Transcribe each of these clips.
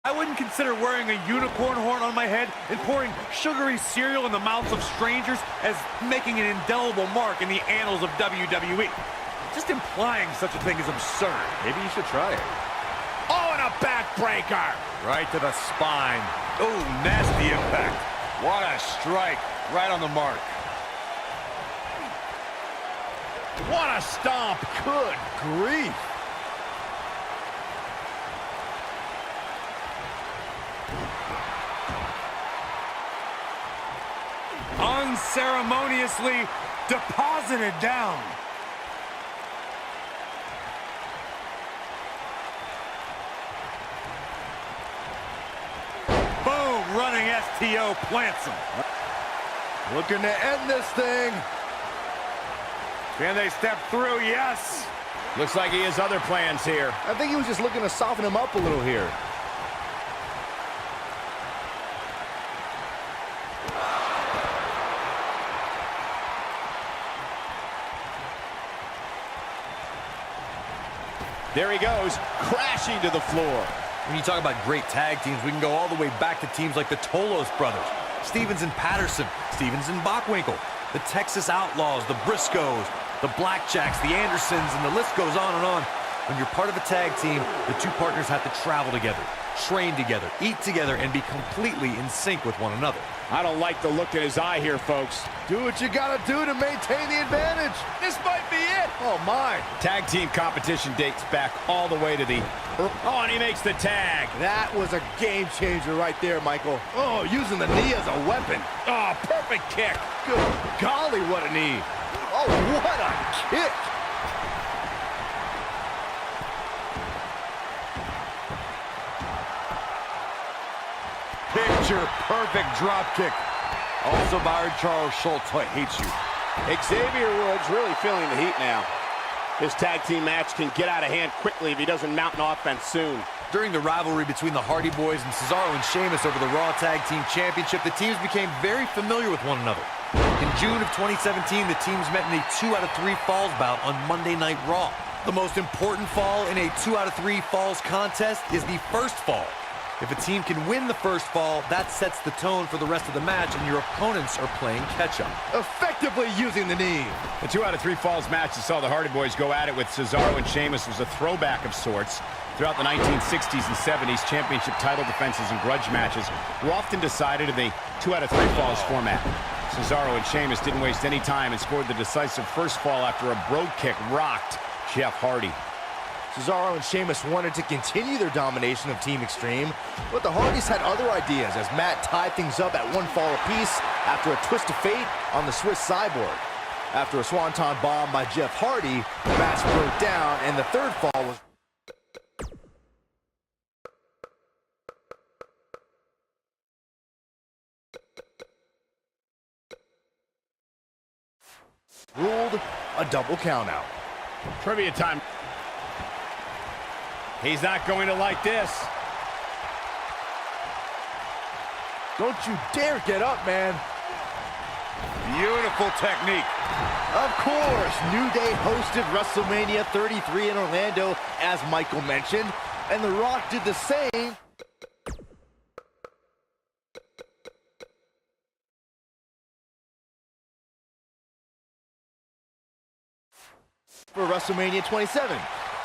I wouldn't consider wearing a unicorn horn on my head and pouring sugary cereal in the mouths of strangers as making an indelible mark in the annals of WWE. Just implying such a thing is absurd. Maybe you should try it. Oh, and a backbreaker! Right to the spine. Oh, nasty impact. What a strike. Right on the mark. What a stomp! Good grief. Unceremoniously deposited down. Boom, running STO plants him. Looking to end this thing. Can they step through? Yes. Looks like he has other plans here. I think he was just looking to soften him up a little here. There he goes, crashing to the floor. When you talk about great tag teams, we can go all the way back to teams like the Tolos brothers, Stevens and Patterson, Stevens and Bockwinkel, the Texas Outlaws, the Briscoes, the Blackjacks, the Andersons, and the list goes on and on. When you're part of a tag team, the two partners have to travel together, train together, eat together, and be completely in sync with one another. I don't like the look in his eye here, folks. Do what you gotta do to maintain the advantage. This might be it. Oh, my. Tag team competition dates back all the way to the... Oh, and he makes the tag. That was a game changer right there, Michael. Oh, using the knee as a weapon. Oh, perfect kick. Good golly, what a knee. Oh, what a kick. Picture-perfect drop kick. Also by Charles Schultz. I hate you. Xavier Woods really feeling the heat now. This tag team match can get out of hand quickly if he doesn't mount an offense soon. During the rivalry between the Hardy Boys and Cesaro and Sheamus over the Raw Tag Team Championship, the teams became very familiar with one another. In June of 2017, the teams met in a 2 out of 3 falls bout on Monday Night Raw. The most important fall in a 2 out of 3 falls contest is the first fall. If a team can win the first fall, that sets the tone for the rest of the match, and your opponents are playing catch-up. Effectively using the knee. The 2 out of 3 falls match that saw the Hardy Boys go at it with Cesaro and Sheamus was a throwback of sorts. Throughout the 1960s and 70s, championship title defenses and grudge matches were often decided in the 2 out of 3 falls format. Cesaro and Sheamus didn't waste any time and scored the decisive first fall after a brogue kick rocked Jeff Hardy. Cesaro and Sheamus wanted to continue their domination of Team Extreme, but the Hardys had other ideas as Matt tied things up at 1 fall apiece after a twist of fate on the Swiss Cyborg. After a swanton bomb by Jeff Hardy, the match broke down and the third fall was... ruled a double countout. Trivia time. He's not going to like this. Don't you dare get up, man. Beautiful technique. Of course, New Day hosted WrestleMania 33 in Orlando, as Michael mentioned, and The Rock did the same. For WrestleMania 27.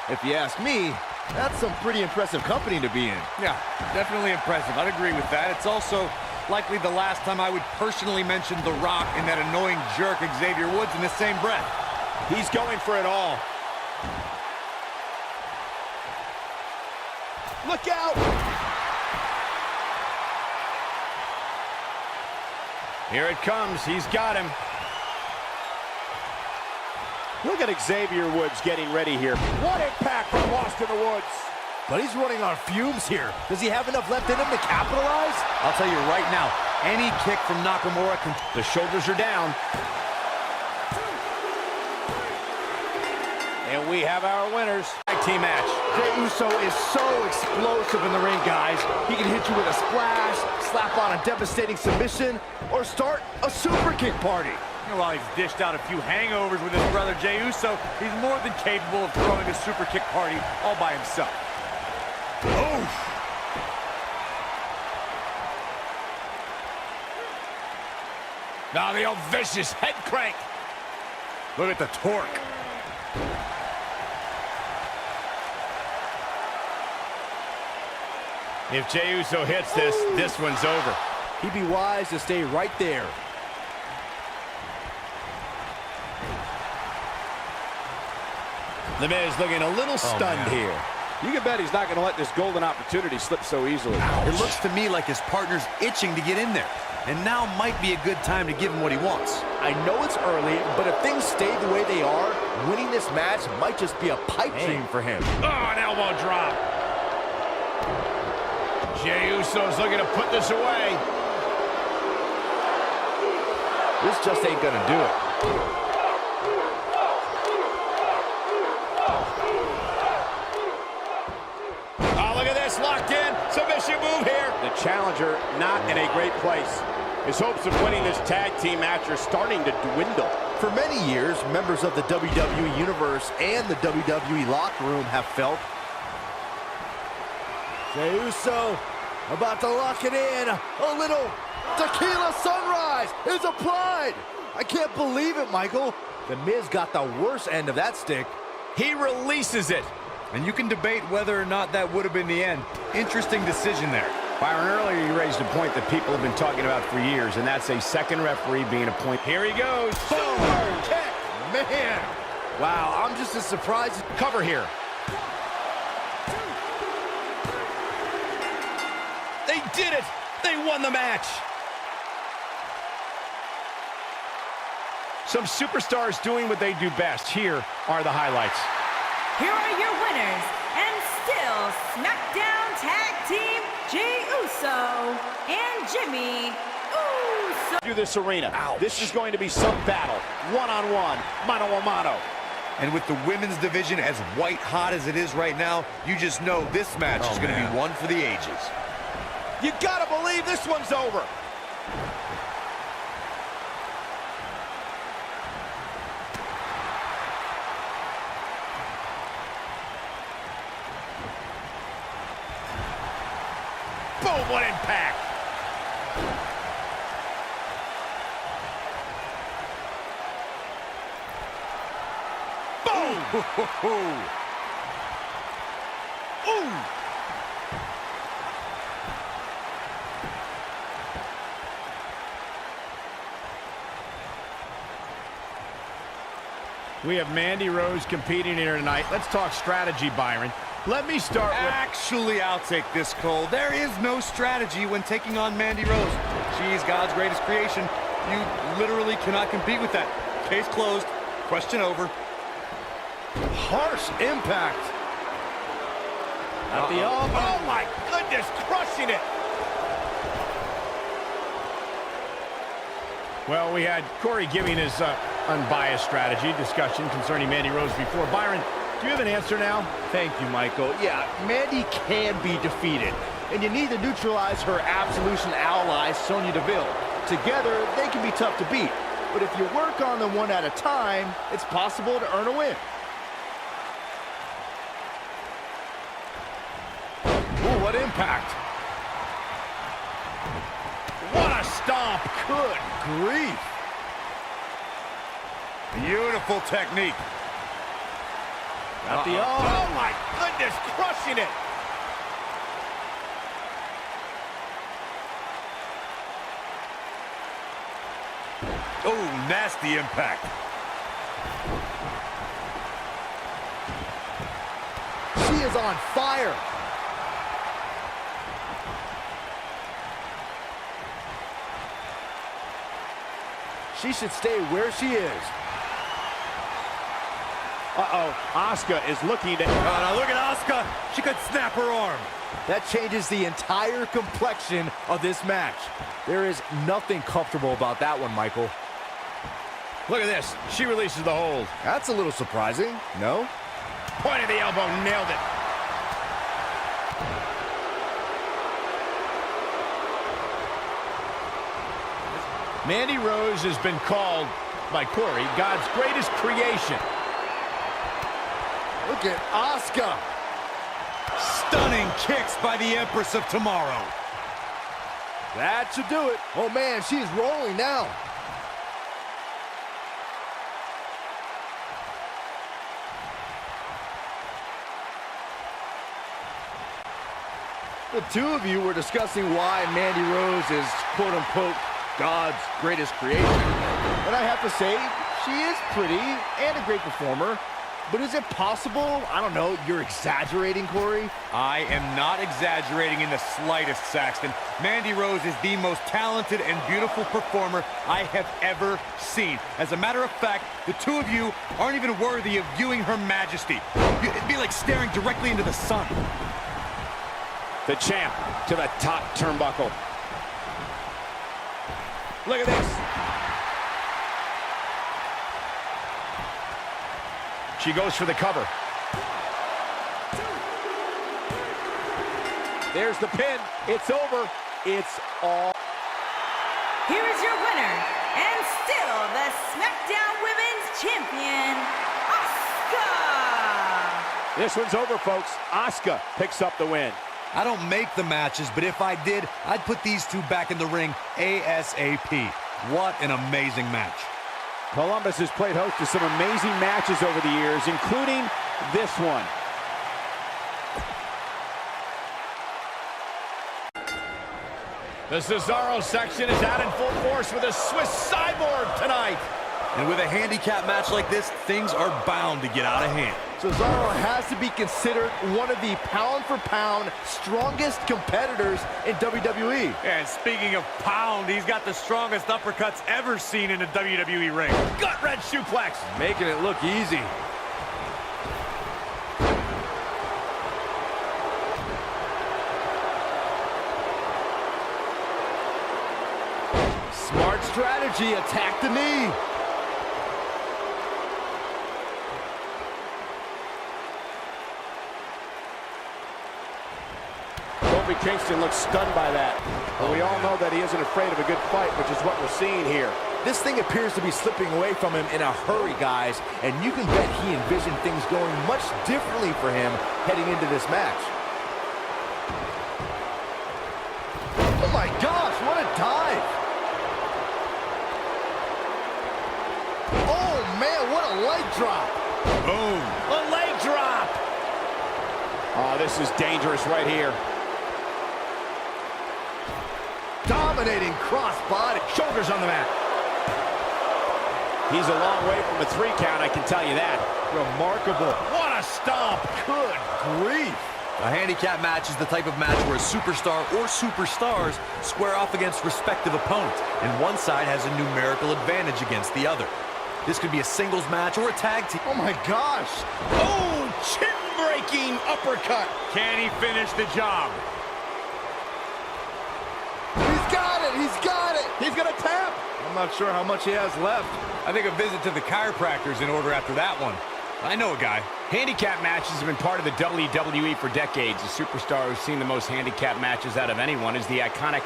If you ask me, that's some pretty impressive company to be in. Yeah, definitely impressive. I'd agree with that. It's also likely the last time I would personally mention The Rock and that annoying jerk Xavier Woods in the same breath. He's going for it all. Look out! Here it comes. He's got him. Look at Xavier Woods getting ready here. What impact from Austin Woods. But he's running on fumes here. Does he have enough left in him to capitalize? I'll tell you right now, any kick from Nakamura can... The shoulders are down. And we have our winners. Tag team match. Jey Uso is so explosive in the ring, guys. He can hit you with a splash, slap on a devastating submission, or start a super kick party. While he's dished out a few hangovers with his brother Jey Uso, he's more than capable of throwing a super kick party all by himself. Oof! Now the old vicious head crank. Look at the torque. If Jey Uso hits this one's over. He'd be wise to stay right there. The Miz looking a little stunned here. You can bet he's not going to let this golden opportunity slip so easily. It looks to me like his partner's itching to get in there. And now might be a good time to give him what he wants. I know it's early, but if things stay the way they are, winning this match might just be a pipe dream for him. Oh, an elbow drop. Jey Uso's looking to put this away. This just ain't gonna do it. Oh, look at this, locked in. Submission move here. The challenger not in a great place. His hopes of winning this tag team match are starting to dwindle. For many years, members of the WWE Universe and the WWE locker room have felt Jey Uso about to lock it in. A little tequila sunrise is applied. I can't believe it, Michael. The Miz got the worst end of that stick. He releases it. And you can debate whether or not that would have been the end. Interesting decision there. Byron, earlier you raised a point that people have been talking about for years, and that's a second referee being appointed. Here he goes. Super kick. Man. Wow, I'm just as surprised. Cover here. They did it. They won the match. Some superstars doing what they do best. Here are the highlights. Here are your winners, and still SmackDown Tag Team, Jey Uso and Jimmy Uso. To this arena. Ouch. This is going to be some battle. One-on-one, mano-a-mano. And with the women's division as white hot as it is right now, you just know this match is going to be one for the ages. You gotta believe this one's over. Boom, what impact. Boom. Ooh. We have Mandy Rose competing here tonight. Let's talk strategy, Byron. Let me start with... Actually, I'll take this, Cole. There is no strategy when taking on Mandy Rose. She's God's greatest creation. You literally cannot compete with that. Case closed. Question over. Harsh impact. At the elbow. Oh, my goodness, crushing it. Well, we had Corey giving his unbiased strategy discussion concerning Mandy Rose before. Byron, do you have an answer now? Thank you, Michael. Yeah, Mandy can be defeated, and you need to neutralize her Absolution ally, Sonya Deville. Together, they can be tough to beat, but if you work on them one at a time, it's possible to earn a win. Ooh, what impact! What a stomp! Good grief! Beautiful technique. At the Oh, my goodness, crushing it. Oh, nasty impact. She is on fire! She should stay where she is. Uh-oh, Asuka is looking to... Oh, now look at Asuka. She could snap her arm. That changes the entire complexion of this match. There is nothing comfortable about that one, Michael. Look at this. She releases the hold. That's a little surprising, no? Point of the elbow, nailed it. Mandy Rose has been called by Corey God's greatest creation. Look at Asuka. Stunning kicks by the Empress of Tomorrow. That should do it. Oh, man, she's rolling now. The two of you were discussing why Mandy Rose is, quote-unquote, God's greatest creation. And I have to say, she is pretty and a great performer. But is it possible, I don't know, you're exaggerating, Corey? I am not exaggerating in the slightest, Saxton. Mandy Rose is the most talented and beautiful performer I have ever seen. As a matter of fact, the two of you aren't even worthy of viewing her majesty. It'd be like staring directly into the sun. The champ to the top turnbuckle. Look at this. She goes for the cover. There's the pin. It's over. It's all. Here is your winner, and still the SmackDown Women's Champion, Asuka! This one's over, folks. Asuka picks up the win. I don't make the matches, but if I did, I'd put these two back in the ring ASAP. What an amazing match. Columbus has played host to some amazing matches over the years, including this one. The Cesaro section is out in full force with a Swiss cyborg tonight. And with a handicap match like this, things are bound to get out of hand. Cesaro has to be considered one of the pound-for-pound strongest competitors in WWE. And speaking of pound, he's got the strongest uppercuts ever seen in a WWE ring. Gut-wrench suplex. Making it look easy. Smart strategy, attack the knee. Kofi Kingston looks stunned by that. But we all know that he isn't afraid of a good fight, which is what we're seeing here. This thing appears to be slipping away from him in a hurry, guys, and you can bet he envisioned things going much differently for him heading into this match. Oh my gosh, what a dive! Oh man, what a leg drop! Boom. A leg drop. Oh, this is dangerous right here. Dominating cross-body. Shoulders on the mat. He's a long way from a 3 count, I can tell you that. Remarkable. What a stomp. Good grief. A handicap match is the type of match where a superstar or superstars square off against respective opponents, and one side has a numerical advantage against the other. This could be a singles match or a tag team. Oh my gosh. Oh, chin-breaking uppercut. Can he finish the job? He's got it, he's got it. He's gonna tap. I'm not sure how much he has left. I think a visit to the chiropractor's in order after that one. I know a guy. Handicap matches have been part of the WWE for decades. The superstar who's seen the most handicap matches out of anyone is the iconic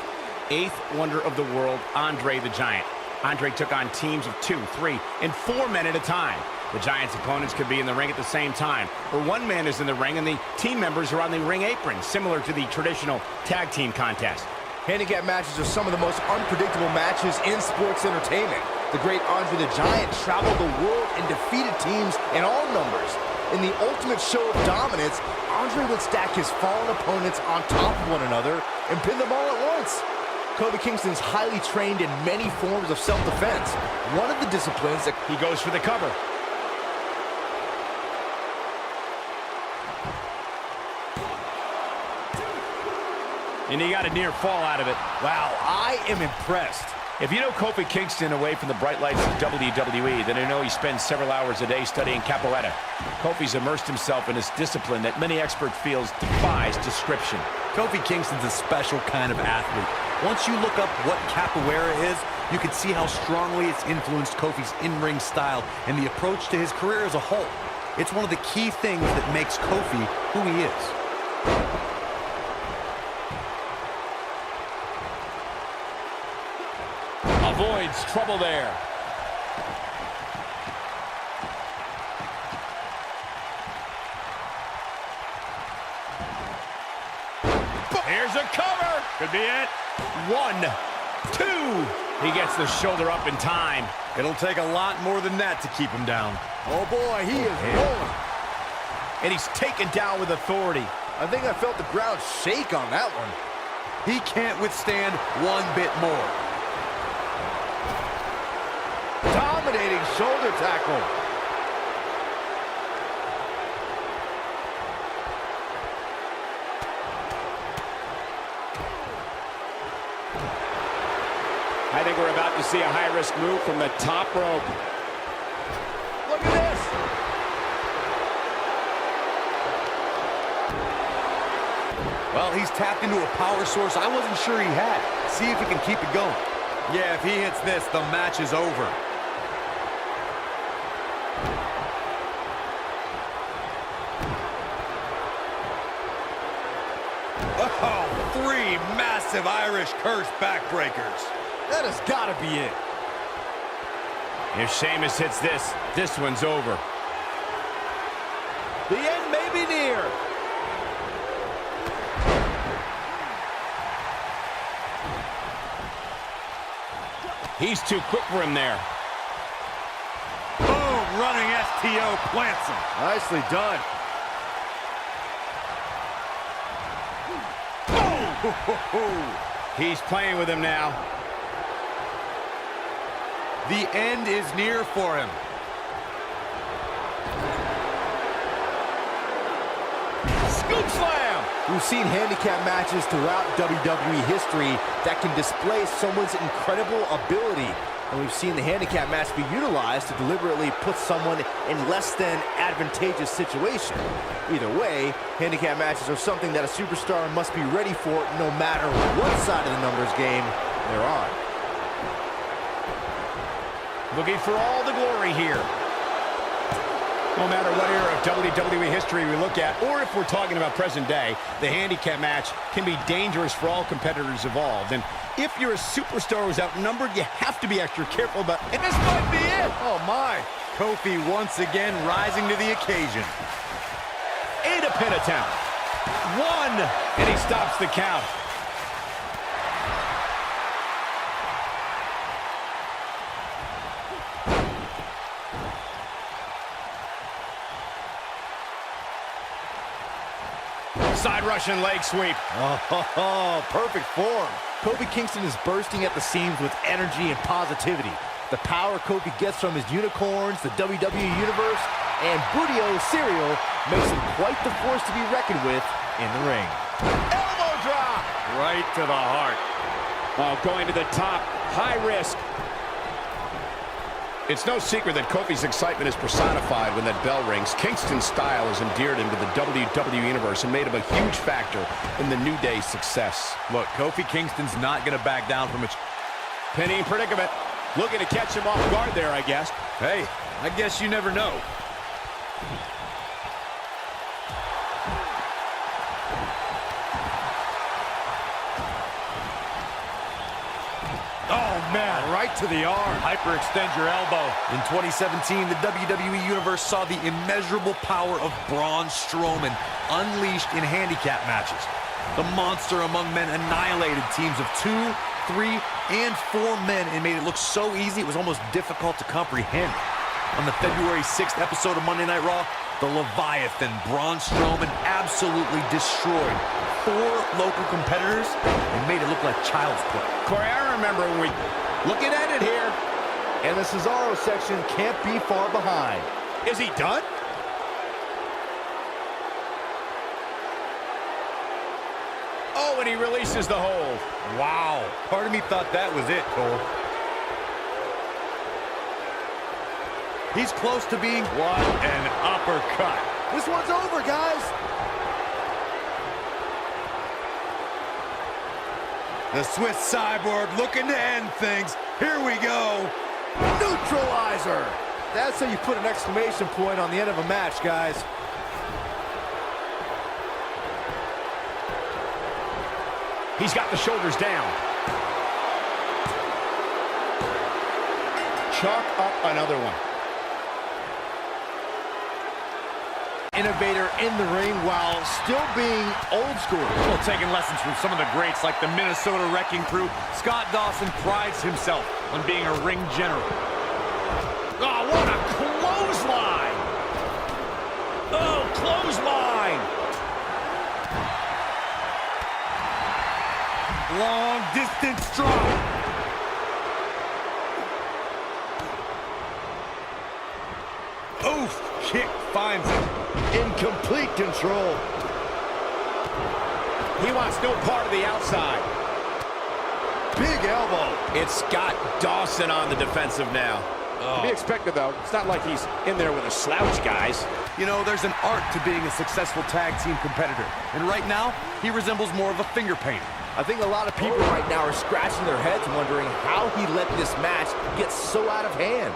8th wonder of the world, Andre the Giant. Andre took on teams of 2, 3, and 4 men at a time. The Giant's opponents could be in the ring at the same time, or one man is in the ring and the team members are on the ring apron, similar to the traditional tag team contest. Handicap matches are some of the most unpredictable matches in sports entertainment. The great Andre the Giant traveled the world and defeated teams in all numbers. In the ultimate show of dominance, Andre would stack his fallen opponents on top of one another and pin them all at once. Kofi Kingston's highly trained in many forms of self-defense. One of the disciplines that He goes for the cover. And he got a near fall out of it. wow, I am impressed. If you know Kofi Kingston away from the bright lights of WWE, then I know he spends several hours a day studying capoeira. Kofi's immersed himself in this discipline that many experts feel defies description. Kofi Kingston's a special kind of athlete. Once you look up what capoeira is, you can see how strongly it's influenced Kofi's in-ring style and the approach to his career as a whole. It's one of the key things that makes Kofi who he is. Avoids trouble there. Here's a cover. Could be it. 1, 2. He gets the shoulder up in time. It'll take a lot more than that to keep him down. Oh boy, he is rolling. And he's taken down with authority. I think I felt the ground shake on that one. He can't withstand one bit more. Dominating shoulder tackle. I think we're about to see a high-risk move from the top rope. Look at this. Well, he's tapped into a power source I wasn't sure he had. See if he can keep it going. Yeah, if he hits this, the match is over. Oh, 3 massive Irish curse backbreakers. That has got to be it. If Sheamus hits this, this one's over. The end may be near. He's too quick for him there. Boom, running STO plants him. Nicely done. He's playing with him now. The end is near for him. Scoop slam! We've seen handicap matches throughout WWE history that can display someone's incredible ability. And we've seen the handicap match be utilized to deliberately put someone in less than advantageous situation. Either way, handicap matches are something that a superstar must be ready for no matter what side of the numbers game they're on. Looking for all the glory here. No matter what era of WWE history we look at, or if we're talking about present day, the handicap match can be dangerous for all competitors involved. And if you're a superstar who's outnumbered, you have to be extra careful about, and this might be it. Oh my, Kofi once again rising to the occasion. And a pin attempt. 1, and he stops the count. Side Russian leg sweep. Oh, perfect form. Kofi Kingston is bursting at the seams with energy and positivity. The power Kofi gets from his unicorns, the WWE Universe, and Budio cereal makes him quite the force to be reckoned with in the ring. Elbow drop! Right to the heart. Oh, going to the top. High risk. It's no secret that Kofi's excitement is personified when that bell rings. Kingston's style has endeared him to the WWE Universe and made him a huge factor in the New Day's success. Look, Kofi Kingston's not going to back down from a Pinning predicament. Looking to catch him off guard there, I guess. Hey, I guess you never know. Oh, man, right to the arm. Hyperextend your elbow. In 2017, the WWE Universe saw the immeasurable power of Braun Strowman unleashed in handicap matches. The monster among men annihilated teams of 2, 3, and 4 men and made it look so easy it was almost difficult to comprehend. On the February 6th episode of Monday Night Raw, the Leviathan Braun Strowman absolutely destroyed 4 local competitors and made it look like child's play. Corey, I remember when we looking at it here. And the Cesaro section can't be far behind. Is he done? Oh, and he releases the hold. Wow. Part of me thought that was it, Cole. He's close to being... What an uppercut. This one's over, guys. The Swiss Cyborg looking to end things. Here we go. Neutralizer. That's how you put an exclamation point on the end of a match, guys. He's got the shoulders down. Chalk up another one. Innovator in the ring while still being old school. Well, taking lessons from some of the greats like the Minnesota Wrecking Crew, Scott Dawson prides himself on being a ring general. Oh, what a clothesline! Oh, clothesline! Long distance drop. Oof, kick finds him. In complete control. He wants no part of the outside. Big elbow. It's Scott Dawson on the defensive now. To be expected, though. It's not like he's in there with a slouch, guys. You know, there's an art to being a successful tag team competitor. And right now, he resembles more of a finger painter. I think a lot of people right now are scratching their heads wondering how he let this match get so out of hand.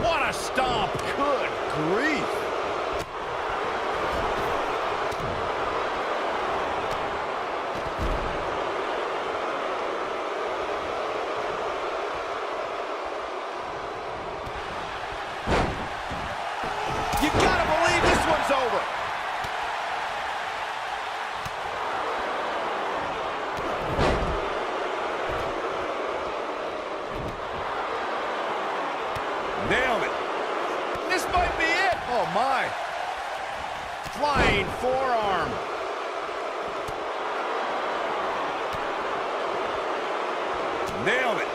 What a stomp. Good grief. You gotta believe this one's over. Nailed it. This might be it. Oh, my. Flying forearm. Nailed it.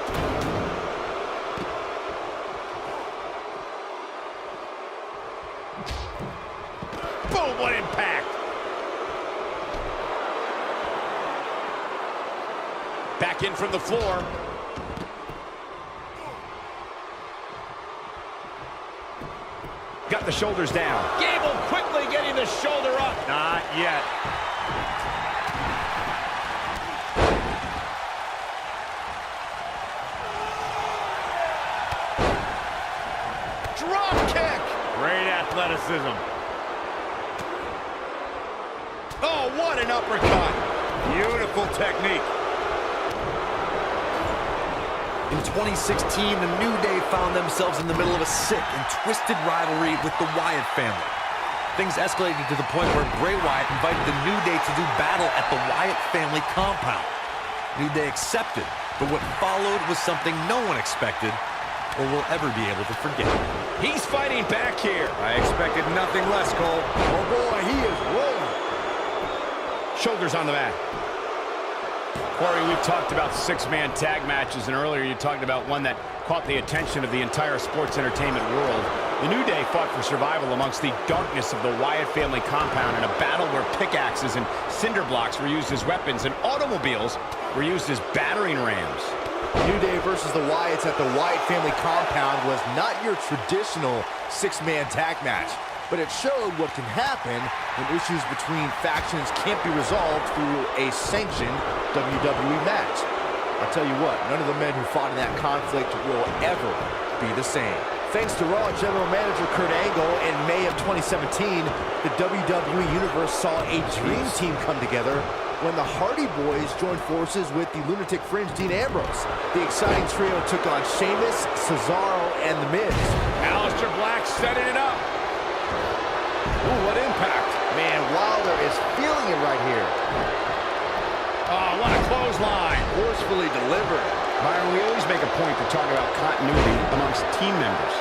Boom, what impact. Back in from the floor. Got the shoulders down. Gable quickly getting the shoulder up. Not yet. Drop kick. Great athleticism. Oh, what an uppercut. Beautiful technique. In 2016, the New Day found themselves in the middle of a sick and twisted rivalry with the Wyatt family. Things escalated to the point where Bray Wyatt invited the New Day to do battle at the Wyatt family compound. New Day accepted, but what followed was something no one expected or will ever be able to forget. He's fighting back here. I expected nothing less, Cole. Oh, boy, he is rolling. Shoulders on the mat. Corey, we've talked about six-man tag matches, and earlier you talked about one that caught the attention of the entire sports entertainment world. The New Day fought for survival amongst the darkness of the Wyatt family compound in a battle where pickaxes and cinder blocks were used as weapons and automobiles were used as battering rams. New Day versus the Wyatts at the Wyatt family compound was not your traditional six-man tag match, but it showed what can happen when issues between factions can't be resolved through a sanctioned WWE match. I'll tell you what, none of the men who fought in that conflict will ever be the same. Thanks to Raw General Manager Kurt Angle, in May of 2017, the WWE Universe saw a dream team come together when the Hardy Boys joined forces with the Lunatic Fringe Dean Ambrose. The exciting trio took on Sheamus, Cesaro, and The Miz. Aleister Black setting it up. Ooh, what impact. Man, Wilder is feeling it right here. Oh, what a clothesline. Forcefully delivered. Byron, we always make a point to talk about continuity amongst team members.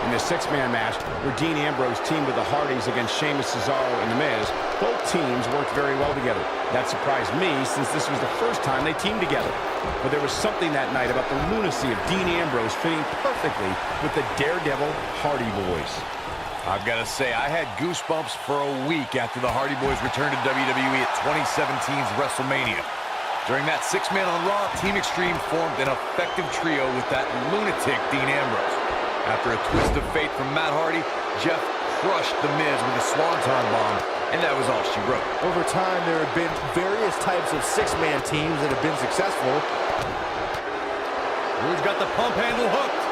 In this six-man match, where Dean Ambrose teamed with the Hardys against Sheamus, Cesaro, and The Miz, both teams worked very well together. That surprised me, since this was the first time they teamed together. But there was something that night about the lunacy of Dean Ambrose fitting perfectly with the Daredevil Hardy Boys. I've got to say, I had goosebumps for a week after the Hardy Boys returned to WWE at 2017's WrestleMania. During that six-man on Raw, Team Extreme formed an effective trio with that lunatic Dean Ambrose. After a twist of fate from Matt Hardy, Jeff crushed The Miz with a swanton bomb, and that was all she wrote. Over time, there have been various types of six-man teams that have been successful. Who's got the pump handle hooked?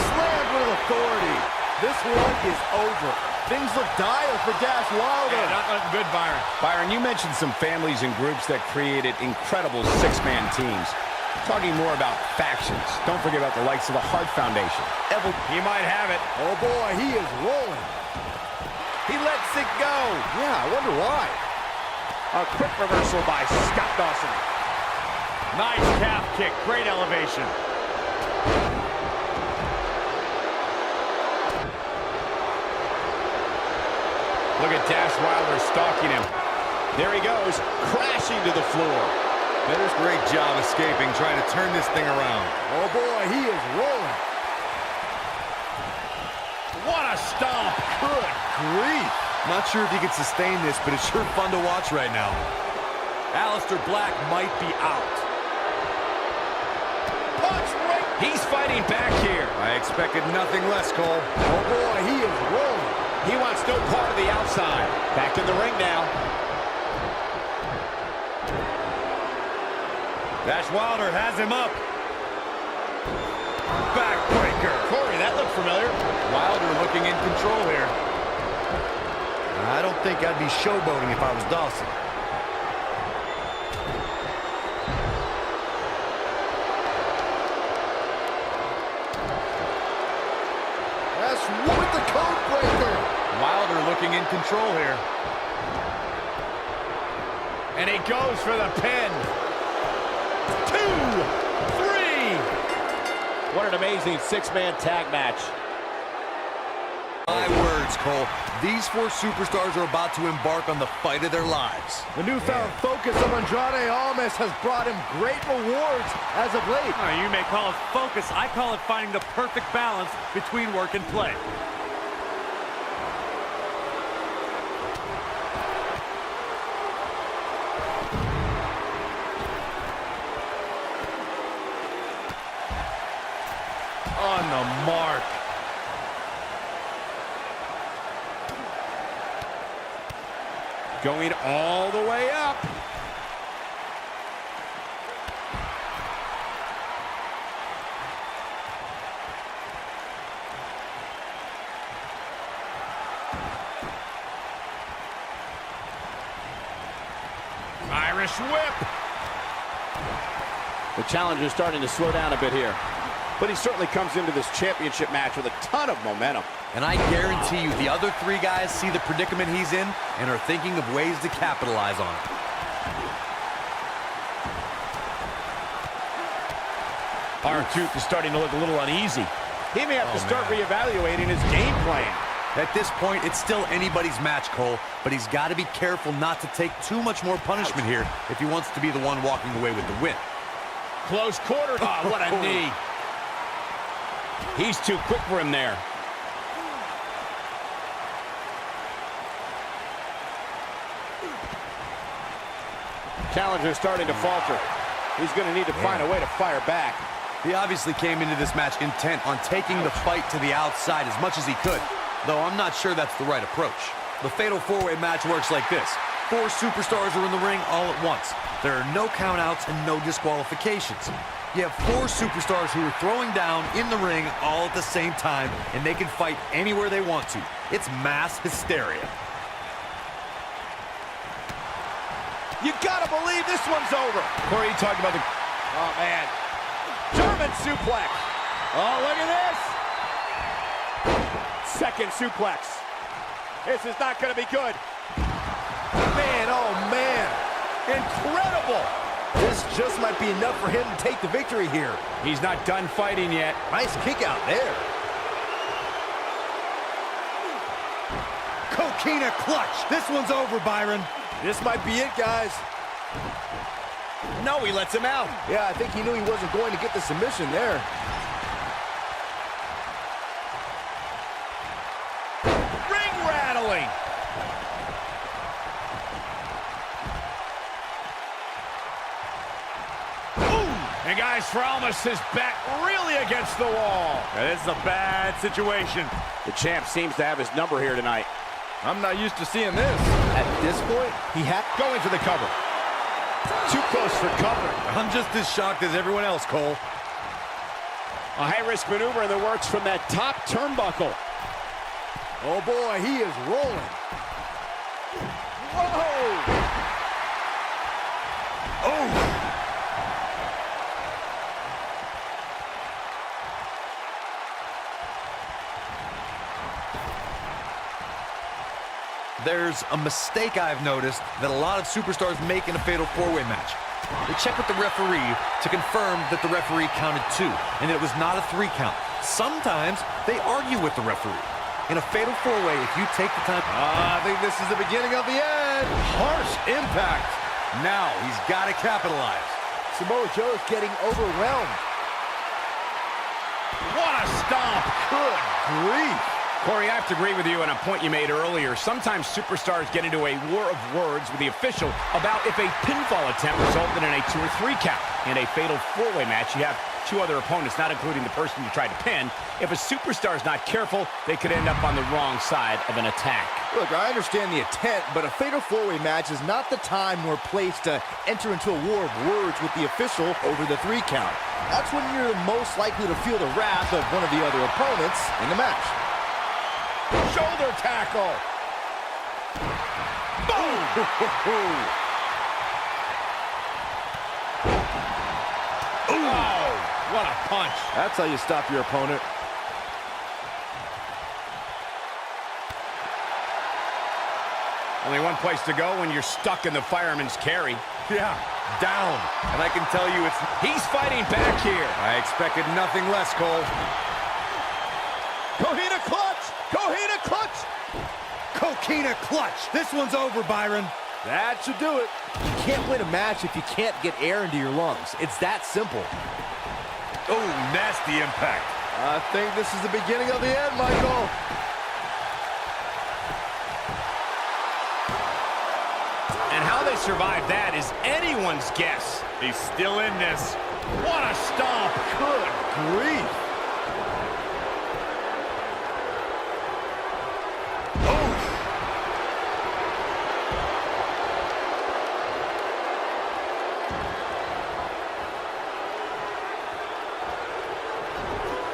Slammed with authority. This one is over. Things look dire for Dash Wilder. Yeah, not looking good, Byron. Byron, you mentioned some families and groups that created incredible six-man teams. Talking more about factions. Don't forget about the likes of the Hart Foundation. He might have it. Oh, boy, he is rolling. He lets it go. Yeah, I wonder why. A quick reversal by Scott Dawson. Nice calf kick. Great elevation. Look at Dash Wilder stalking him. There he goes, crashing to the floor. Great job escaping, trying to turn this thing around. Oh boy, he is rolling. What a stomp. Good grief. Not sure if he can sustain this, but it's sure fun to watch right now. Aleister Black might be out. Punch right. He's fighting back here. I expected nothing less, Cole. Oh boy, he is rolling. He wants no part of the outside. Back in the ring now. Dash Wilder has him up. Backbreaker. Corey, that looked familiar. Wilder looking in control here. I don't think I'd be showboating if I was Dawson. That's with the code breaker. Wilder looking in control here. And he goes for the pin. 2, 3. What an amazing six-man tag match. My words, Cole. These four superstars are about to embark on the fight of their lives. The newfound focus of Andrade Almas has brought him great rewards as of late. You may call it focus. I call it finding the perfect balance between work and play. On the mark. Going all the way up. Irish whip. The challenger's starting to slow down a bit here. But he certainly comes into this championship match with a ton of momentum. And I guarantee you the other three guys see the predicament he's in and are thinking of ways to capitalize on it. R-Truth is starting to look a little uneasy. He may have to start reevaluating his game plan. At this point, it's still anybody's match, Cole, but he's got to be careful not to take too much more punishment here if he wants to be the one walking away with the win. Close quarter. Oh, what a knee. He's too quick for him there. Challenger's starting to falter. He's going to need to find a way to fire back. He obviously came into this match intent on taking the fight to the outside as much as he could, though I'm not sure that's the right approach. The Fatal 4-Way match works like this. 4 superstars are in the ring all at once. There are no countouts and no disqualifications. You have 4 superstars who are throwing down in the ring all at the same time, and they can fight anywhere they want to. It's mass hysteria. You gotta believe this one's over. Corey, you talked about the... Oh, man. German suplex. Oh, look at this. Second suplex. This is not gonna be good. Man, oh man. Incredible. This just might be enough for him to take the victory here. He's not done fighting yet. Nice kick out there. Coquina clutch. This one's over, Byron. This might be it, guys. No, he lets him out. Yeah, I think he knew he wasn't going to get the submission there. Ring rattling. Ooh. And guys, Almas is back really against the wall. This is a bad situation. The champ seems to have his number here tonight. I'm not used to seeing this. At this point, he had Going for the cover. Too close for cover. I'm just as shocked as everyone else, Cole. A high-risk maneuver in the works from that top turnbuckle. Oh boy, he is rolling. Whoa! Oh! There's a mistake I've noticed that a lot of superstars make in a Fatal 4-Way match. They check with the referee to confirm that the referee counted 2 and that it was not a 3 count. Sometimes they argue with the referee. In a Fatal 4-Way, if you take the time... I think this is the beginning of the end. Harsh impact. Now he's got to capitalize. Samoa Joe is getting overwhelmed. What a stomp! Good grief. Corey, I have to agree with you on a point you made earlier. Sometimes superstars get into a war of words with the official about if a pinfall attempt resulted in a 2 or 3 count. In a fatal 4-way match, you have 2 other opponents, not including the person you tried to pin. If a superstar is not careful, they could end up on the wrong side of an attack. Look, I understand the intent, but a fatal 4-way match is not the time nor place to enter into a war of words with the official over the 3 count. That's when you're most likely to feel the wrath of one of the other opponents in the match. Shoulder tackle. Boom! Oh, what a punch. That's how you stop your opponent. Only one place to go when you're stuck in the fireman's carry. Yeah, down. And I can tell you He's fighting back here. I expected nothing less, Cole. Coquina clutch. Coquina clutch. Coquina clutch. This one's over, Byron. That should do it. You can't win a match if you can't get air into your lungs. It's that simple. Oh, nasty impact. I think this is the beginning of the end, Michael. And how they survived that is anyone's guess. He's still in this. What a stomp. Good grief.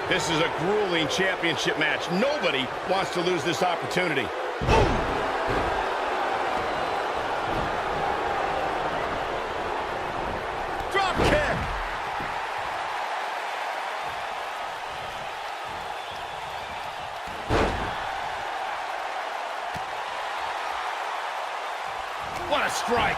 This is a grueling championship match. Nobody wants to lose this opportunity. Boom! Drop kick! What a strike!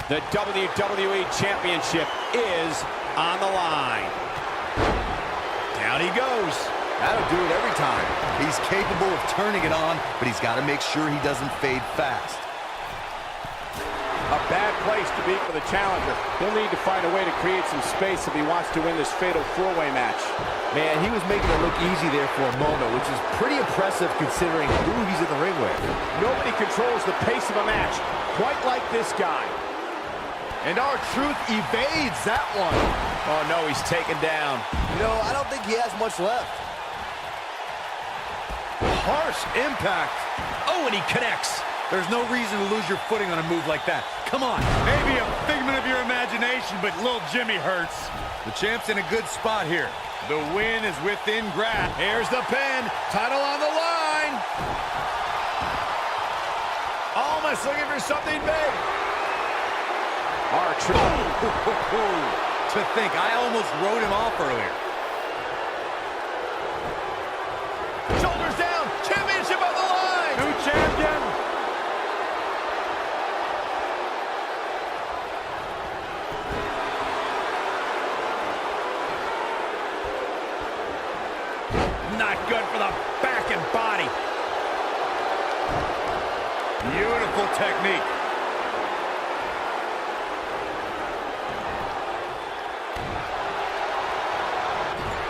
The WWE Championship is on the line. Down he goes. That'll do it every time. He's capable of turning it on, but he's got to make sure he doesn't fade fast. A bad place to be for the challenger. He'll need to find a way to create some space if he wants to win this fatal 4-way match. Man, he was making it look easy there for a moment, which is pretty impressive considering who he's in the ring with. Nobody controls the pace of a match quite like this guy. And R-Truth evades that one. Oh, no, he's taken down. You know, I don't think he has much left. Harsh impact. Oh, and he connects. There's no reason to lose your footing on a move like that. Come on. Maybe a figment of your imagination, but little Jimmy hurts. The champ's in a good spot here. The win is within grasp. Here's the pin. Title on the line. Almost looking for something big. R-Truth. To think, I almost wrote him off earlier. Shoulders down. Championship on the line. New champion. Not good for the back and body. Beautiful technique.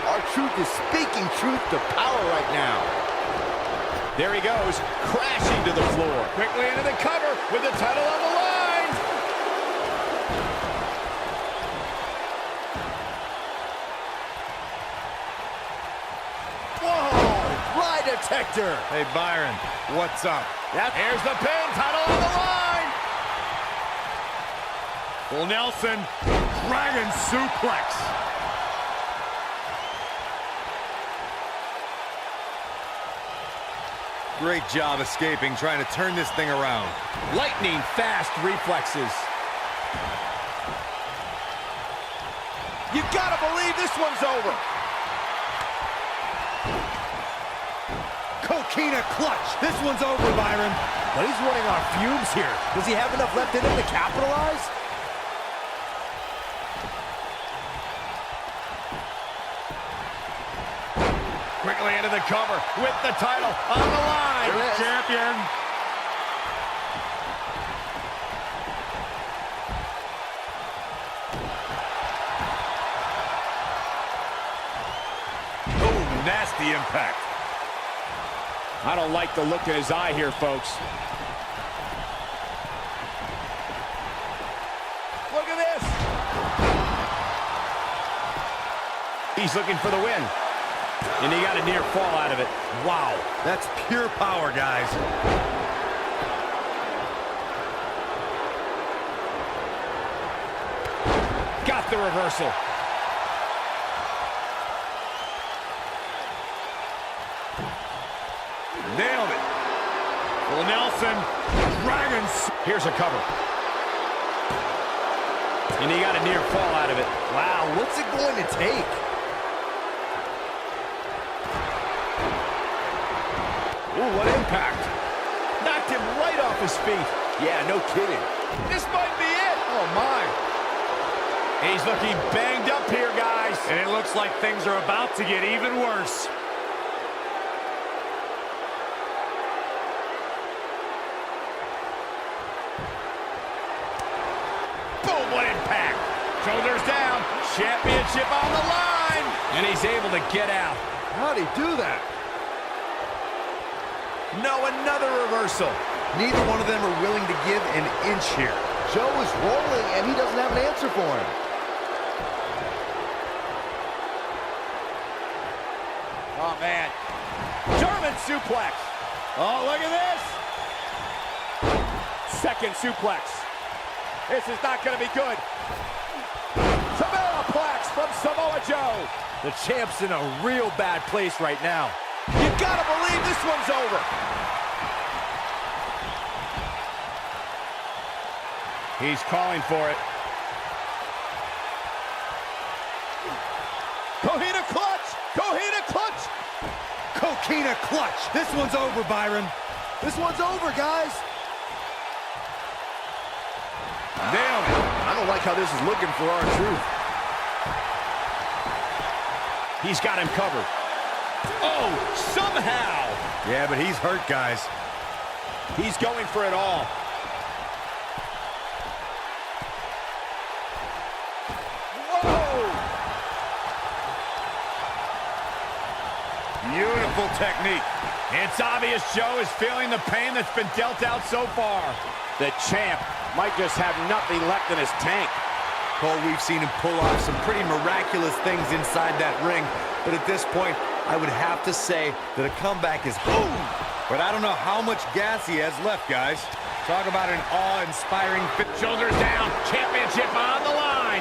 R-Truth is speaking truth to power right now. There he goes, crashing to the floor. Quickly into the cover with the title on the line. Whoa! Lie detector. Hey, Byron, what's up? Here's the pin, title on the line. Full Nelson, Dragon suplex. Great job escaping, trying to turn this thing around. Lightning fast reflexes. You gotta believe this one's over. Coquina clutch. This one's over, Byron. But he's running on fumes here. Does he have enough left in him to capitalize? Quickly into the the cover with the title on the line. Champion. Oh, nasty impact. I don't like the look in his eye here, folks. Look at this. He's looking for the win. And he got a near fall out of it. Wow, that's pure power, guys. Got the reversal. Nailed it. Full Nelson. Dragons. Here's a cover. And he got a near fall out of it. Wow, what's it going to take? Ooh, what impact. Knocked him right off his feet. Yeah, no kidding. This might be it. Oh, my. He's looking banged up here, guys. And it looks like things are about to get even worse. Boom, what impact. Shoulders down. Championship on the line. And he's able to get out. How'd he do that? No, another reversal. Neither one of them are willing to give an inch here. Joe is rolling, and he doesn't have an answer for him. Oh, man. German suplex. Oh, look at this. Second suplex. This is not going to be good. Samoaplex from Samoa Joe. The champ's in a real bad place right now. You gotta believe this one's over. He's calling for it. Coquina clutch. Coquina clutch. Coquina clutch. This one's over, Byron. This one's over, guys. Nailed it. I don't like how this is looking for R-Truth. He's got him covered. Oh, somehow. Yeah, but he's hurt, guys. He's going for it all. Whoa. Beautiful technique. It's obvious Joe is feeling the pain that's been dealt out so far. The champ might just have nothing left in his tank. Cole, we've seen him pull off some pretty miraculous things inside that ring, but at this point, I would have to say that a comeback is home. But I don't know how much gas he has left, guys. Talk about an awe-inspiring fit. Shoulders down, championship on the line.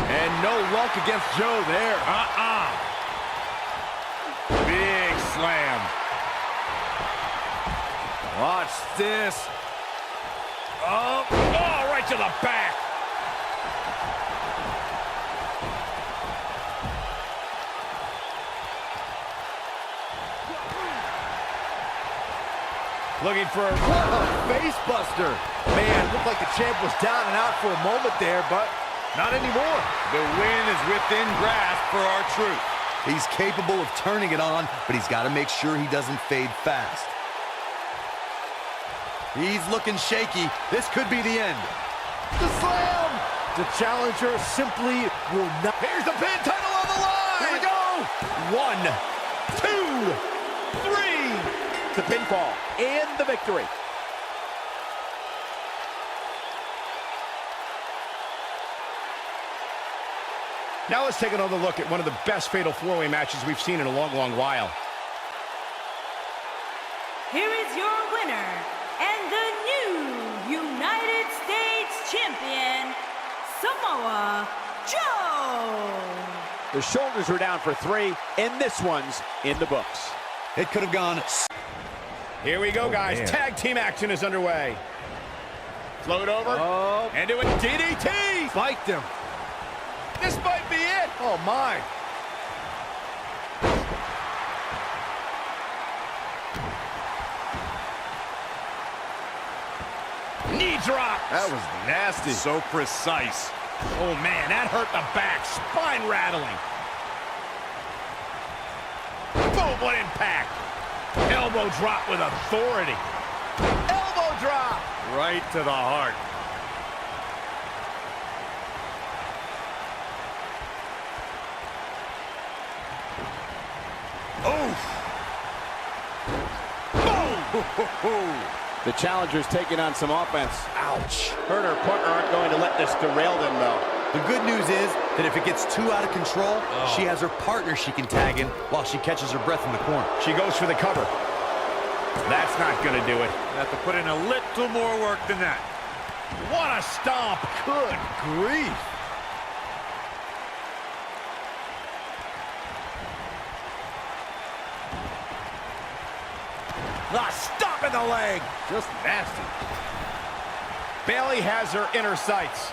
And no luck against Joe there. Big slam. Watch this. Oh, right to the back. Looking for a Face buster. Man, looked like the champ was down and out for a moment there, but not anymore. The win is within grasp for R-Truth. He's capable of turning it on, but he's got to make sure he doesn't fade fast. He's looking shaky. This could be the end. The slam. The challenger simply will not. Here's the pin, title on the line. Here we go. 1, 2, 3. The pinfall and the victory. Now let's take another look at one of the best fatal four-way matches we've seen in a long, long while. Here is your winner and the new United States Champion, Samoa Joe. The shoulders are down for 3, and this one's in the books. It could have gone. Here we go, guys. Man. Tag team action is underway. Float over and do a DDT. Spiked him. This might be it. Oh, my. Knee drop. That was nasty. So precise. Oh, man, that hurt the back. Spine rattling. what impact. Elbow drop with authority. Elbow drop. Right to the heart. The challenger's taking on some offense. Ouch. Her and her partner aren't going to let this derail them, though. The good news is that if it gets too out of control, she has her partner she can tag in while she catches her breath in the corner. She goes for the cover. That's not going to do it. Have to put in a little more work than that. What a stomp. Good grief. The stomp in the leg. Just nasty. Bayley has her in her sights.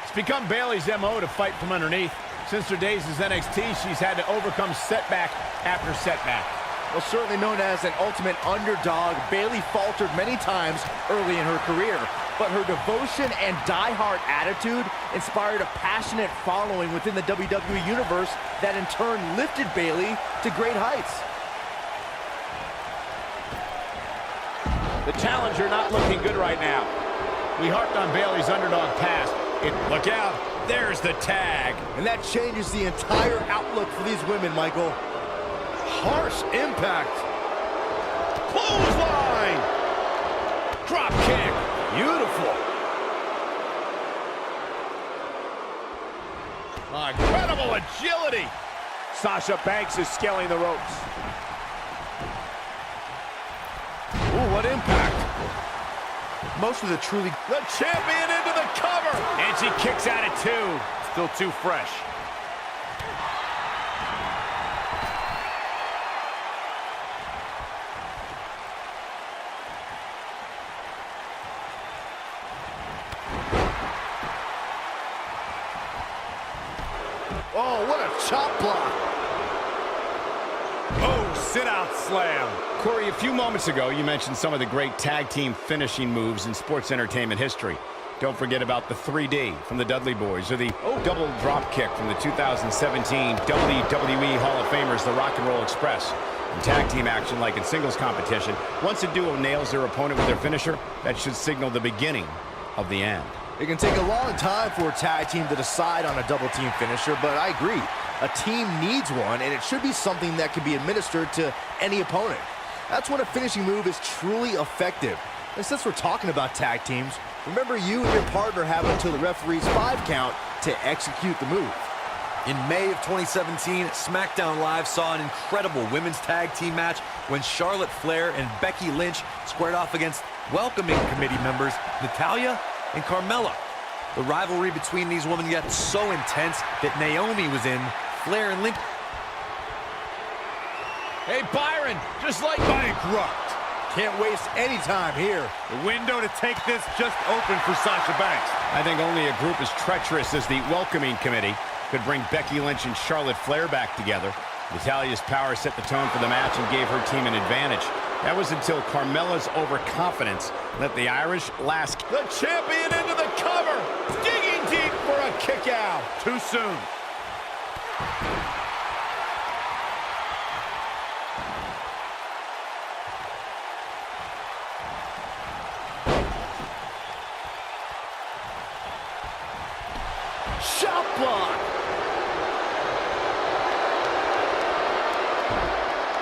It's become Bayley's MO to fight from underneath. Since her days as NXT, she's had to overcome setback after setback. Well, certainly known as an ultimate underdog, Bayley faltered many times early in her career. But her devotion and die-hard attitude inspired a passionate following within the WWE Universe that in turn lifted Bayley to great heights. The challenger not looking good right now. We harped on Bayley's underdog past. Look out. There's the tag. And that changes the entire outlook for these women, Michael. Harsh impact. Clothesline. Drop kick. Beautiful. Incredible agility. Sasha Banks is scaling the ropes. Ooh, what impact. Most of the truly... The champion into the cover. And she kicks out at 2. Still too fresh. Oh, what a chop block. Oh, sit-out slam. Corey, a few moments ago, you mentioned some of the great tag team finishing moves in sports entertainment history. Don't forget about the 3D from the Dudley Boys, or the double drop kick from the 2017 WWE Hall of Famers, the Rock and Roll Express. In tag team action, like in singles competition, once a duo nails their opponent with their finisher, that should signal the beginning of the end. It can take a long time for a tag team to decide on a double team finisher, but I agree. A team needs one, and it should be something that can be administered to any opponent. That's when a finishing move is truly effective. And since we're talking about tag teams, remember you and your partner have until the referee's 5 count to execute the move. In May of 2017, SmackDown Live saw an incredible women's tag team match when Charlotte Flair and Becky Lynch squared off against welcoming committee members Natalya and Carmella. The rivalry between these women got so intense that Naomi was in, Flair and Lynch. Hey, Byron, just like bankrupt. Can't waste any time here. The window to take this just opened for Sasha Banks. I think only a group as treacherous as the welcoming committee could bring Becky Lynch and Charlotte Flair back together. Natalya's power set the tone for the match and gave her team an advantage. That was until Carmella's overconfidence let the Irish last. The champion into the cover, digging deep for a kick out. Too soon. Shot block.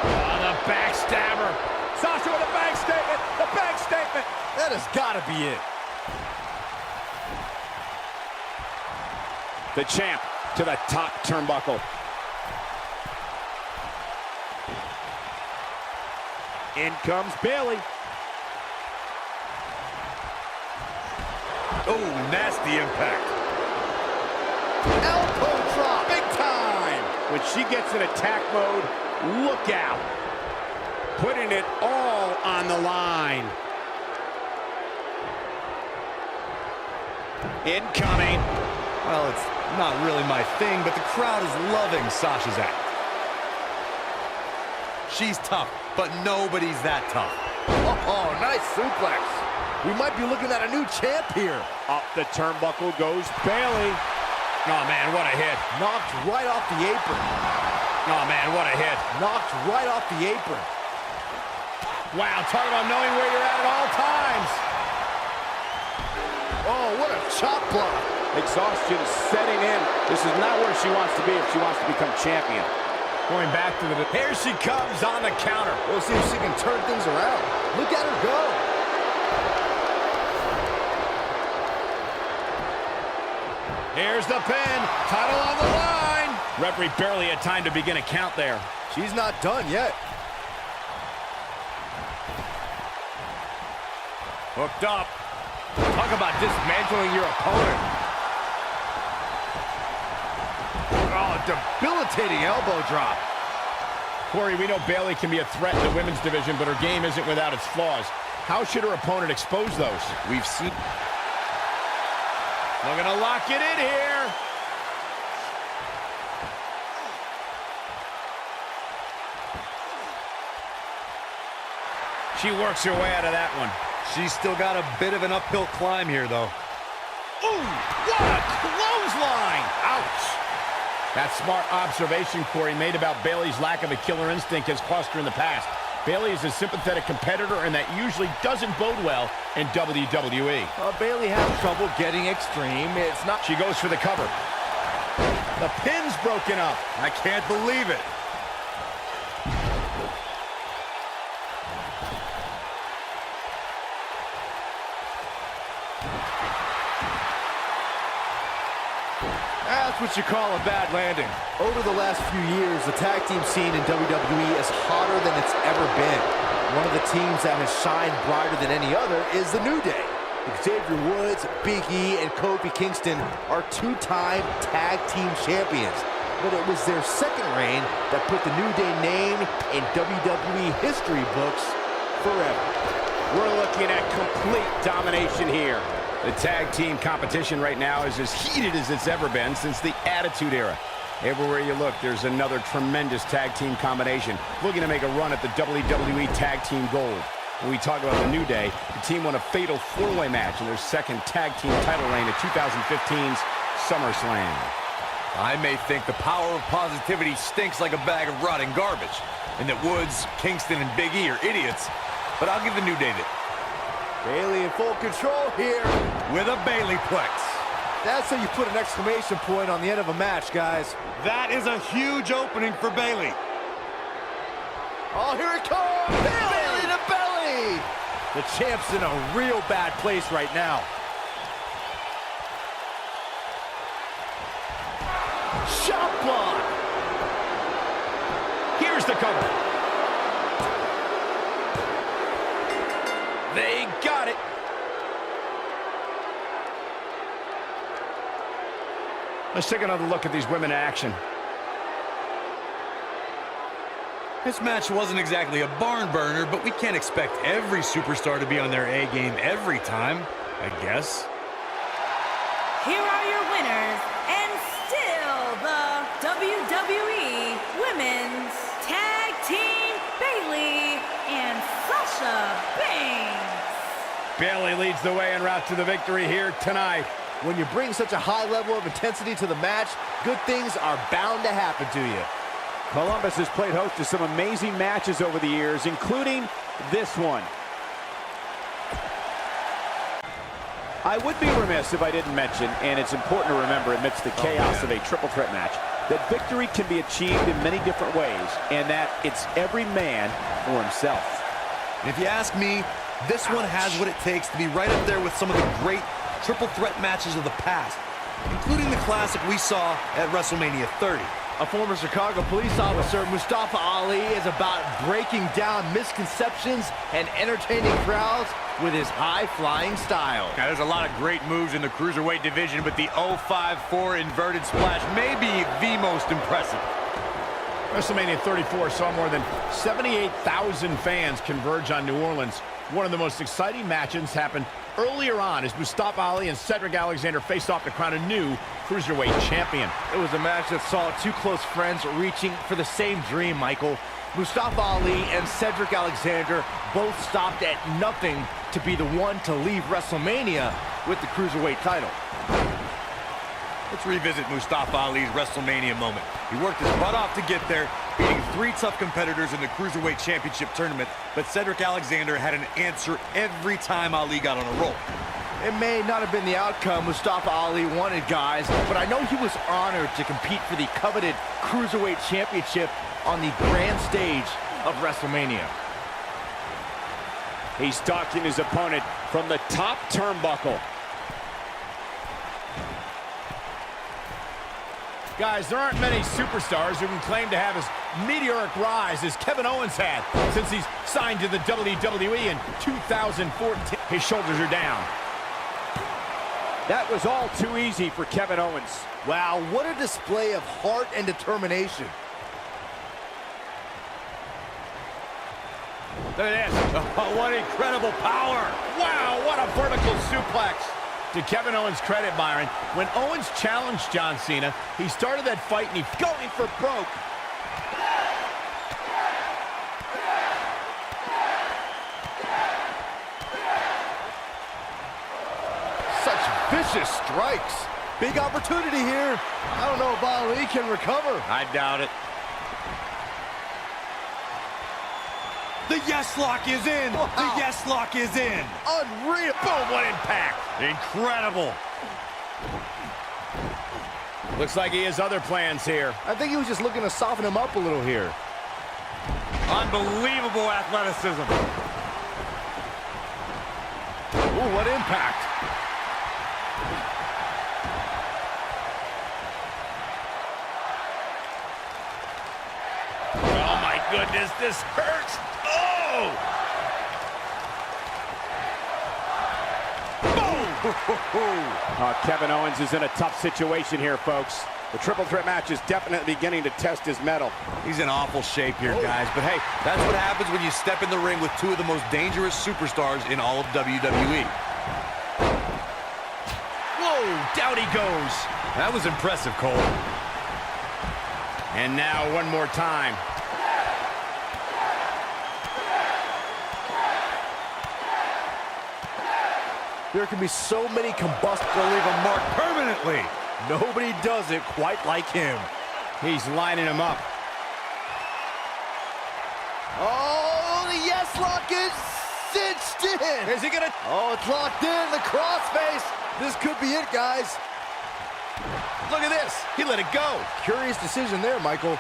Oh, the backstabber. Sasha with a bank statement. The bank statement. That has got to be it. The champ to the top turnbuckle. In comes Bayley. Oh, nasty impact. Elbow drop. Big time. When she gets in attack mode, look out. Putting it all on the line. Incoming. Well, it's not really my thing, but the crowd is loving Sasha's act. She's tough, but nobody's that tough. Oh, nice suplex. We might be looking at a new champ here. Up the turnbuckle goes Bayley. Oh, man, what a hit. Knocked right off the apron. Oh, man, what a hit. Knocked right off the apron. Wow, talk about knowing where you're at all times. Oh, what a chop block. Exhaustion setting in. This is not where she wants to be if she wants to become champion. Going back to the... Here she comes on the counter. We'll see if she can turn things around. Look at her go. Here's the pin. Title on the line. Referee barely had time to begin a count there. She's not done yet. Hooked up. Talk about dismantling your opponent. Oh, debilitating elbow drop. Corey, we know Bayley can be a threat in the women's division, but her game isn't without its flaws. How should her opponent expose those? We've seen... Looking to lock it in here. She works her way out of that one. She's still got a bit of an uphill climb here, though. Ooh, what a clothesline! Ouch! That smart observation Corey made about Bayley's lack of a killer instinct has cost her in the past. Bayley is a sympathetic competitor, and that usually doesn't bode well in WWE. Bayley has trouble getting extreme. It's not... She goes for the cover. The pin's broken up. I can't believe it. That's what you call a bad landing. Over the last few years, the tag team scene in WWE is hotter than it's ever been. One of the teams that has shined brighter than any other is the New Day. Xavier Woods, Big E, and Kofi Kingston are two-time tag team champions. But it was their second reign that put the New Day name in WWE history books forever. We're looking at complete domination here. The tag team competition right now is as heated as it's ever been since the Attitude Era. Everywhere you look, there's another tremendous tag team combination looking to make a run at the WWE Tag Team Gold. When we talk about the New Day, the team won a fatal four-way match in their second tag team title reign at 2015's SummerSlam. I may think the power of positivity stinks like a bag of rotting garbage, and that Woods, Kingston, and Big E are idiots, but I'll give the New Day that. Bayley in full control here. With a Bayleyplex. That's how you put an exclamation point on the end of a match, guys. That is a huge opening for Bayley. Oh, here it comes! Bayley to belly! The champ's in a real bad place right now. Shot block! Here's the cover. They got it. Let's take another look at these women in action. This match wasn't exactly a barn burner, but we can't expect every superstar to be on their A game every time, I guess. Here are your winners, and still the WWE Women's Tag Team Bayley and Sasha Banks. Bayley leads the way en route to the victory here tonight. When you bring such a high level of intensity to the match, good things are bound to happen to you. Columbus has played host to some amazing matches over the years, including this one. I would be remiss if I didn't mention, and it's important to remember amidst the chaos of a triple threat match, that victory can be achieved in many different ways, and that it's every man for himself. And if you ask me, this one has what it takes to be right up there with some of the great triple threat matches of the past, including the classic we saw at WrestleMania 30. A former Chicago police officer, Mustafa Ali, is about breaking down misconceptions and entertaining crowds with his high-flying style. Now, there's a lot of great moves in the cruiserweight division, but the 054 inverted splash may be the most impressive. WrestleMania 34 saw more than 78,000 fans converge on New Orleans. One of the most exciting matches happened earlier on as Mustafa Ali and Cedric Alexander faced off to crown a new cruiserweight champion. It was a match that saw two close friends reaching for the same dream, Michael. Mustafa Ali and Cedric Alexander both stopped at nothing to be the one to leave WrestleMania with the cruiserweight title. Let's revisit Mustafa Ali's WrestleMania moment. He worked his butt off to get there, beating 3 tough competitors in the Cruiserweight Championship tournament, but Cedric Alexander had an answer every time Ali got on a roll. It may not have been the outcome Mustafa Ali wanted, guys, but I know he was honored to compete for the coveted Cruiserweight Championship on the grand stage of WrestleMania. He's stalking his opponent from the top turnbuckle. Guys, there aren't many superstars who can claim to have as meteoric rise as Kevin Owens had since he's signed to the WWE in 2014. His shoulders are down. That was all too easy for Kevin Owens. Wow, what a display of heart and determination. Look at this. Oh, what incredible power. Wow, what a vertical suplex. To Kevin Owens' credit, Byron, when Owens challenged John Cena, he started that fight and he's going for broke. Such vicious strikes. Big opportunity here. I don't know if Ali can recover. I doubt it. The yes lock is in. Wow. The yes lock is in. Unreal. Boom, what impact. Incredible. Looks like he has other plans here. I think he was just looking to soften him up a little here. Unbelievable athleticism. Ooh, what impact. Oh, my goodness, this hurts. Oh! Kevin Owens is in a tough situation here, folks. The triple threat match is definitely beginning to test his mettle. He's in awful shape here, guys. But hey, that's what happens when you step in the ring with 2 of the most dangerous superstars in all of WWE. Whoa, down he goes. That was impressive, Cole. And now one more time. There can be so many combustible. They'll leave a mark permanently. Nobody does it quite like him. He's lining him up. Oh, the yes lock is cinched in. Is he gonna? Oh, it's locked in. The crossface. This could be it, guys. Look at this. He let it go. Curious decision there, Michael.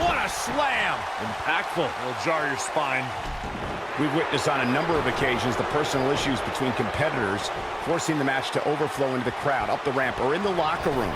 What a slam. Impactful. It'll jar your spine. We've witnessed on a number of occasions the personal issues between competitors forcing the match to overflow into the crowd, up the ramp, or in the locker room.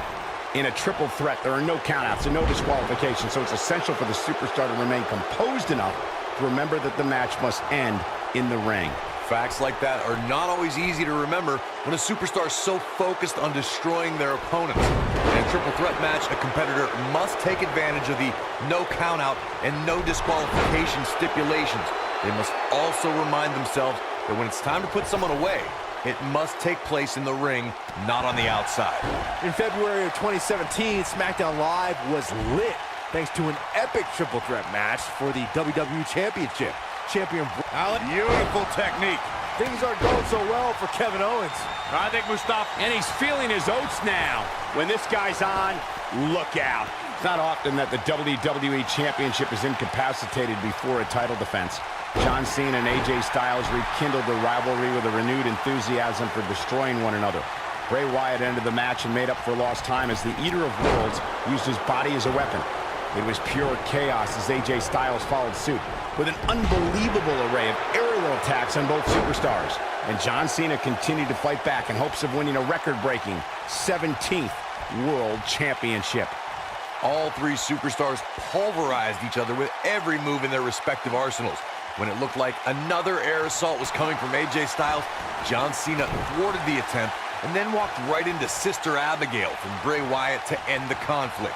In a triple threat, there are no countouts and no disqualifications, so it's essential for the superstar to remain composed enough to remember that the match must end in the ring. Facts like that are not always easy to remember when a superstar is so focused on destroying their opponents. In a triple threat match, a competitor must take advantage of the no countout and no disqualification stipulations. They must also remind themselves that when it's time to put someone away, it must take place in the ring, not on the outside. In February of 2017, SmackDown Live was lit thanks to an epic triple threat match for the WWE Championship. Champion Beautiful technique. Things aren't going so well for Kevin Owens. I think Mustafa, And he's feeling his oats now. When this guy's on, look out. It's not often that the WWE Championship is incapacitated before a title defense. John Cena and AJ Styles rekindled the rivalry with a renewed enthusiasm for destroying one another. Bray Wyatt ended the match and made up for lost time as the Eater of Worlds used his body as a weapon. It was pure chaos as AJ Styles followed suit with an unbelievable array of aerial attacks on both superstars. And John Cena continued to fight back in hopes of winning a record-breaking 17th World Championship. all 3 superstars pulverized each other with every move in their respective arsenals. When it looked like another air assault was coming from AJ Styles, John Cena thwarted the attempt and then walked right into Sister Abigail from Bray Wyatt to end the conflict.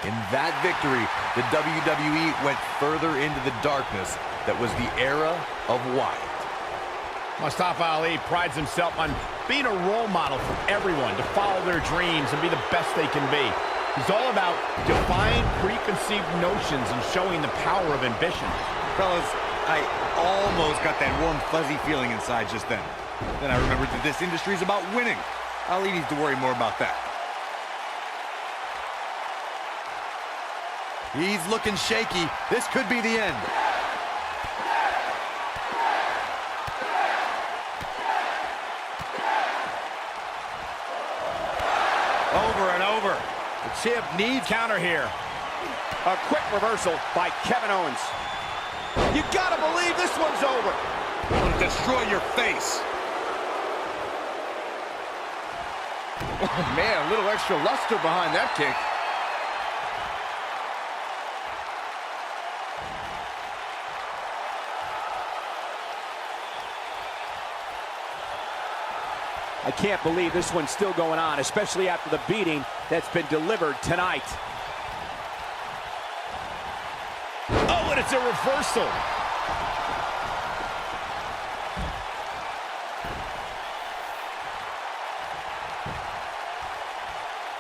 In that victory, the WWE went further into the darkness that was the era of Wyatt. Mustafa Ali prides himself on being a role model for everyone to follow their dreams and be the best they can be. He's all about defying preconceived notions and showing the power of ambition. Fellas, I almost got that warm, fuzzy feeling inside just then. Then I remembered that this industry is about winning. Ali needs to worry more about that. He's looking shaky. This could be the end. Over and over. The champ needs Counter here. A quick reversal by Kevin Owens. You gotta believe this one's over. I'm gonna destroy your face. Oh, man, a little extra luster behind that kick. I can't believe this one's still going on, especially after the beating that's been delivered tonight. Oh, and it's a reversal.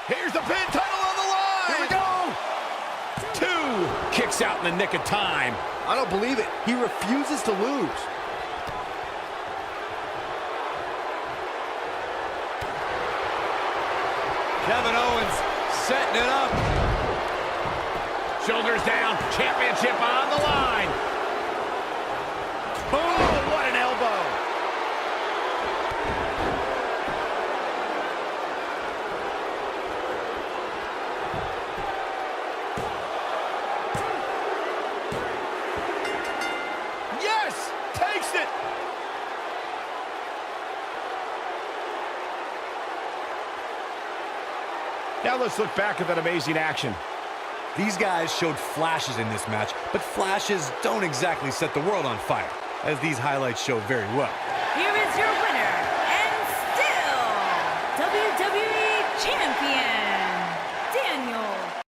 Here's the pin, title on the line. Here we go. 2 kicks out in the nick of time. I don't believe it. He refuses to lose. Kevin Owens setting it up. Shoulders down, championship on the line. Oh, what an elbow. Yes, takes it. Now let's look back at that amazing action. These guys showed flashes in this match, but flashes don't exactly set the world on fire, as these highlights show very well. Here is your winner, and still WWE Champion,